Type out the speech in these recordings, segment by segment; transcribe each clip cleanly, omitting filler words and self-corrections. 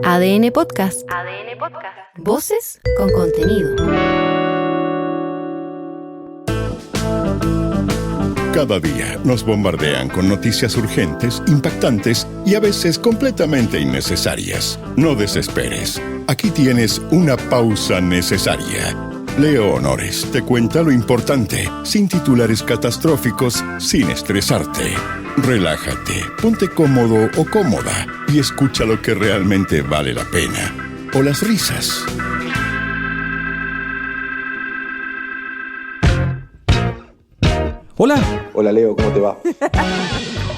ADN Podcast. ADN Podcast. Voces con contenido. Cada día nos bombardean con noticias urgentes, impactantes y a veces completamente innecesarias. No desesperes. Aquí tienes una pausa necesaria. Leo Honores te cuenta lo importante, sin titulares catastróficos, sin estresarte. Relájate, ponte cómodo o cómoda y escucha lo que realmente vale la pena. O las risas. Hola. Hola Leo, ¿cómo te va?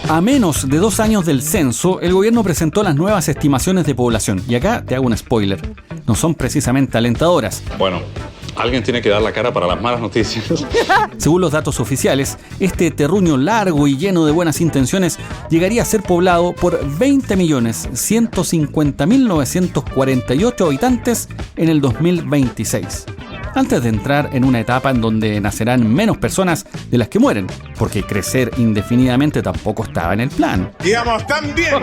A menos de 2 años del censo, el gobierno presentó las nuevas estimaciones de población. Y acá te hago un spoiler. No son precisamente alentadoras. Bueno, alguien tiene que dar la cara para las malas noticias. Según los datos oficiales, este terruño largo y lleno de buenas intenciones llegaría a ser poblado por 20.150.948 habitantes en el 2026. Antes de entrar en una etapa en donde nacerán menos personas de las que mueren, porque crecer indefinidamente tampoco estaba en el plan. ¡Digamos también!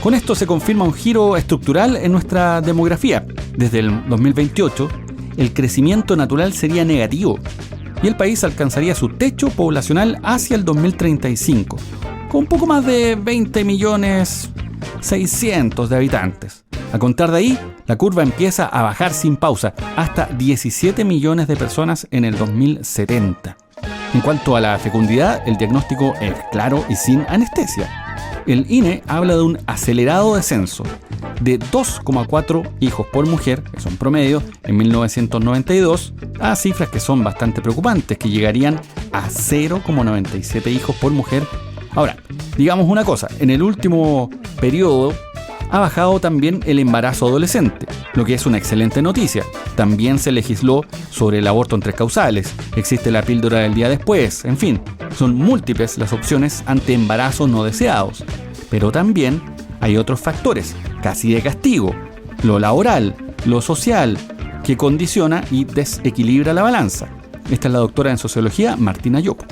Con esto se confirma un giro estructural en nuestra demografía. Desde el 2028, el crecimiento natural sería negativo y el país alcanzaría su techo poblacional hacia el 2035, con un poco más de 20.600.000 de habitantes. A contar de ahí, la curva empieza a bajar sin pausa, hasta 17 millones de personas en el 2070. En cuanto a la fecundidad, el diagnóstico es claro y sin anestesia. El INE habla de un acelerado descenso de 2,4 hijos por mujer, que son promedio, en 1992, a cifras que son bastante preocupantes, que llegarían a 0,97 hijos por mujer. Ahora, digamos una cosa, en el último periodo ha bajado también el embarazo adolescente, lo que es una excelente noticia. También se legisló sobre el aborto en 3 causales, existe la píldora del día después, en fin, son múltiples las opciones ante embarazos no deseados. Pero también hay otros factores, casi de castigo, lo laboral, lo social, que condiciona y desequilibra la balanza. Esta es la doctora en sociología Martina Yopo.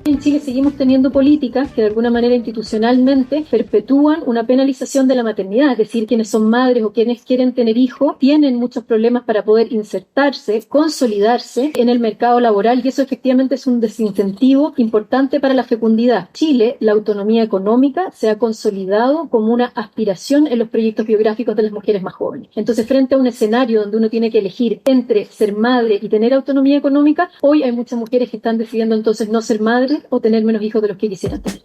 En Chile seguimos teniendo políticas que de alguna manera institucionalmente perpetúan una penalización de la maternidad, es decir, quienes son madres o quienes quieren tener hijos tienen muchos problemas para poder insertarse, consolidarse en el mercado laboral y eso efectivamente es un desincentivo importante para la fecundidad. Chile, la autonomía económica se ha consolidado como una aspiración en los proyectos biográficos de las mujeres más jóvenes. Entonces, frente a un escenario donde uno tiene que elegir entre ser madre y tener autonomía económica, hoy hay muchas mujeres que están decidiendo entonces no ser madres o tener menos hijos de los que quisieran tener.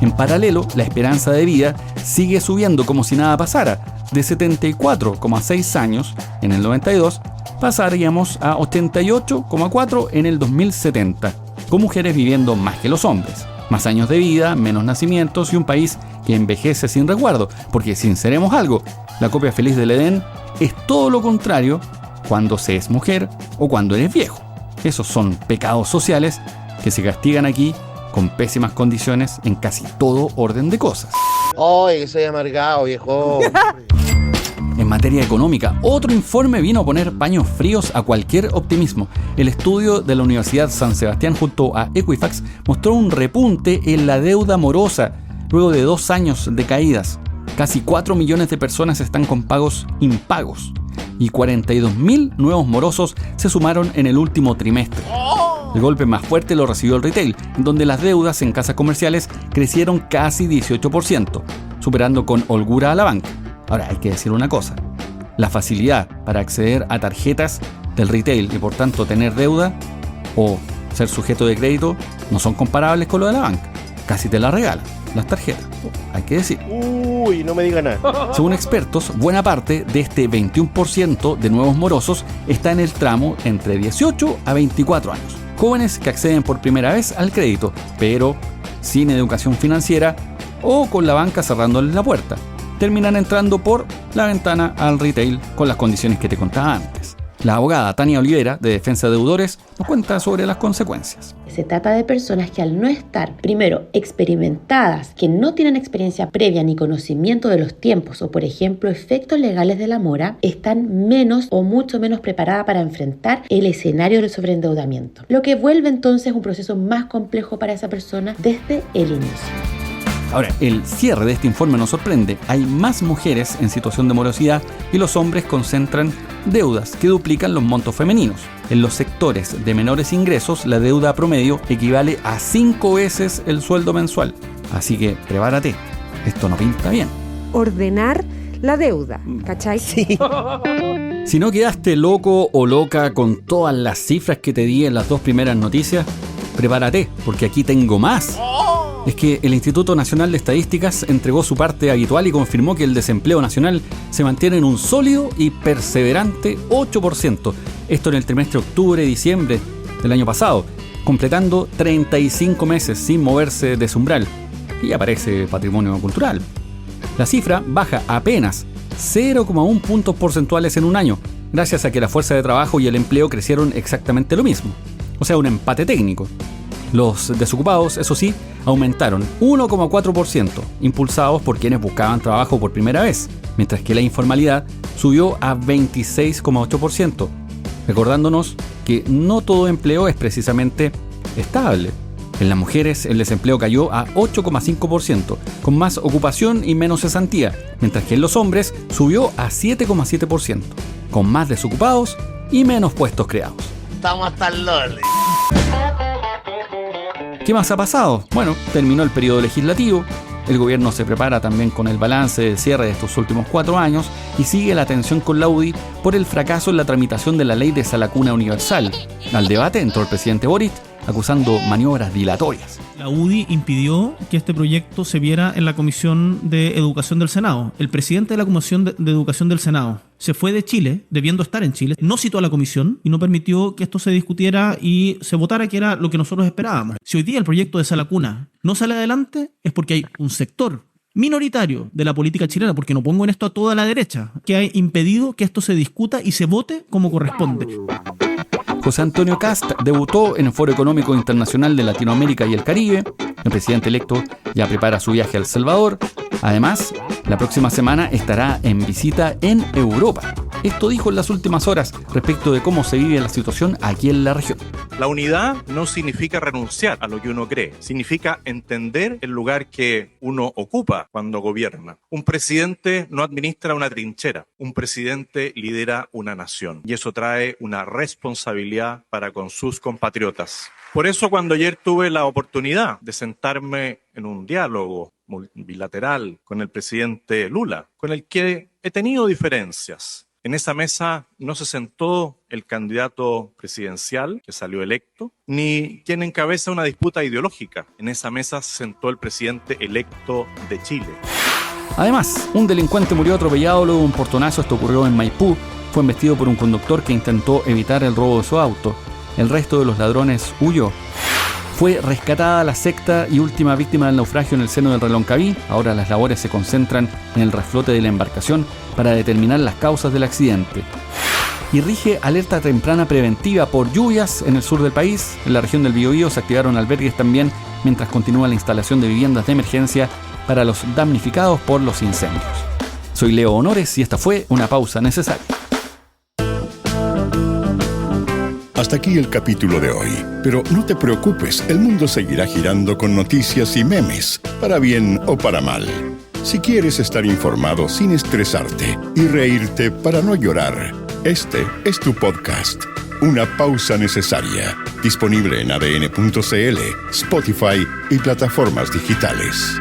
En paralelo, la esperanza de vida sigue subiendo como si nada pasara. De 74,6 años en el 92, pasaríamos a 88,4 en el 2070, con mujeres viviendo más que los hombres. Más años de vida, menos nacimientos y un país que envejece sin resguardo, porque sinceremos algo, la copia feliz del Edén es todo lo contrario cuando se es mujer o cuando eres viejo. Esos son pecados sociales que se castigan aquí con pésimas condiciones en casi todo orden de cosas. ¡Ay, soy amargado, viejo! En materia económica, otro informe vino a poner paños fríos a cualquier optimismo. El estudio de la Universidad San Sebastián junto a Equifax mostró un repunte en la deuda morosa luego de 2 años de caídas. Casi 4 millones de personas están con pagos impagos y 42.000 nuevos morosos se sumaron en el último trimestre. El golpe más fuerte lo recibió el retail, donde las deudas en casas comerciales crecieron casi 18%, superando con holgura a la banca. Ahora, hay que decir una cosa, la facilidad para acceder a tarjetas del retail y por tanto tener deuda o ser sujeto de crédito no son comparables con lo de la banca. Casi te la regalan las tarjetas, hay que decir. Uy, no me diga nada. Según expertos, buena parte de este 21% de nuevos morosos está en el tramo entre 18 a 24 años. Jóvenes que acceden por primera vez al crédito, pero sin educación financiera o con la banca cerrándoles la puerta. Terminan entrando por la ventana al retail con las condiciones que te contaba antes. La abogada Tania Olivera, de Defensa de Deudores, nos cuenta sobre las consecuencias. Se trata de personas que al no estar, primero, experimentadas, que no tienen experiencia previa ni conocimiento de los tiempos o, por ejemplo, efectos legales de la mora, están menos o mucho menos preparadas para enfrentar el escenario del sobreendeudamiento, lo que vuelve entonces un proceso más complejo para esa persona desde el inicio. Ahora, el cierre de este informe nos sorprende. Hay más mujeres en situación de morosidad y los hombres concentran deudas que duplican los montos femeninos. En los sectores de menores ingresos, la deuda promedio equivale a 5 veces el sueldo mensual. Así que prepárate, esto no pinta bien. Ordenar la deuda, ¿cachai? Sí. Si no quedaste loco o loca con todas las cifras que te di en las 2 primeras noticias, prepárate, porque aquí tengo más. Es que el Instituto Nacional de Estadísticas entregó su parte habitual y confirmó que el desempleo nacional se mantiene en un sólido y perseverante 8%. Esto en el trimestre octubre-diciembre del año pasado, completando 35 meses sin moverse de su umbral. Y aparece patrimonio cultural. La cifra baja apenas 0,1 puntos porcentuales en un año, gracias a que la fuerza de trabajo y el empleo crecieron exactamente lo mismo. O sea, un empate técnico. Los desocupados, eso sí, aumentaron 1,4%, impulsados por quienes buscaban trabajo por primera vez, mientras que la informalidad subió a 26,8%, recordándonos que no todo empleo es precisamente estable. En las mujeres el desempleo cayó a 8,5%, con más ocupación y menos cesantía, mientras que en los hombres subió a 7,7%, con más desocupados y menos puestos creados. Estamos hasta el lole. ¿Qué más ha pasado? Bueno, terminó el periodo legislativo, el gobierno se prepara también con el balance del cierre de estos últimos 4 años y sigue la tensión con la UDI por el fracaso en la tramitación de la ley de Salacuna Universal. Al debate entró el presidente Boric, acusando maniobras dilatorias. La UDI impidió que este proyecto se viera en la Comisión de Educación del Senado. El presidente de la Comisión de Educación del Senado se fue de Chile, debiendo estar en Chile, no citó a la comisión y no permitió que esto se discutiera y se votara, que era lo que nosotros esperábamos. Si hoy día el proyecto de Salacuna no sale adelante, es porque hay un sector minoritario de la política chilena, porque no pongo en esto a toda la derecha, que ha impedido que esto se discuta y se vote como corresponde. José Antonio Kast debutó en el Foro Económico Internacional de Latinoamérica y el Caribe. El presidente electo ya prepara su viaje a El Salvador. Además, la próxima semana estará en visita en Europa. Esto dijo en las últimas horas respecto de cómo se vive la situación aquí en la región. La unidad no significa renunciar a lo que uno cree, significa entender el lugar que uno ocupa cuando gobierna. Un presidente no administra una trinchera, un presidente lidera una nación y eso trae una responsabilidad para con sus compatriotas. Por eso cuando ayer tuve la oportunidad de sentarme en un diálogo bilateral con el presidente Lula, con el que he tenido diferencias, en esa mesa no se sentó el candidato presidencial que salió electo, ni quien encabeza una disputa ideológica. En esa mesa se sentó el presidente electo de Chile. Además, un delincuente murió atropellado luego de un portonazo. Esto ocurrió en Maipú. Fue embestido por un conductor que intentó evitar el robo de su auto. El resto de los ladrones huyó. Fue rescatada la sexta y última víctima del naufragio en el seno del Reloncaví. Ahora las labores se concentran en el reflote de la embarcación para determinar las causas del accidente. Y rige alerta temprana preventiva por lluvias en el sur del país. En la región del Biobío se activaron albergues también, mientras continúa la instalación de viviendas de emergencia para los damnificados por los incendios. Soy Leo Honores y esta fue una pausa necesaria. Hasta aquí el capítulo de hoy, pero no te preocupes, el mundo seguirá girando con noticias y memes, para bien o para mal. Si quieres estar informado sin estresarte y reírte para no llorar, este es tu podcast, Una Pausa Necesaria, disponible en adn.cl, Spotify y plataformas digitales.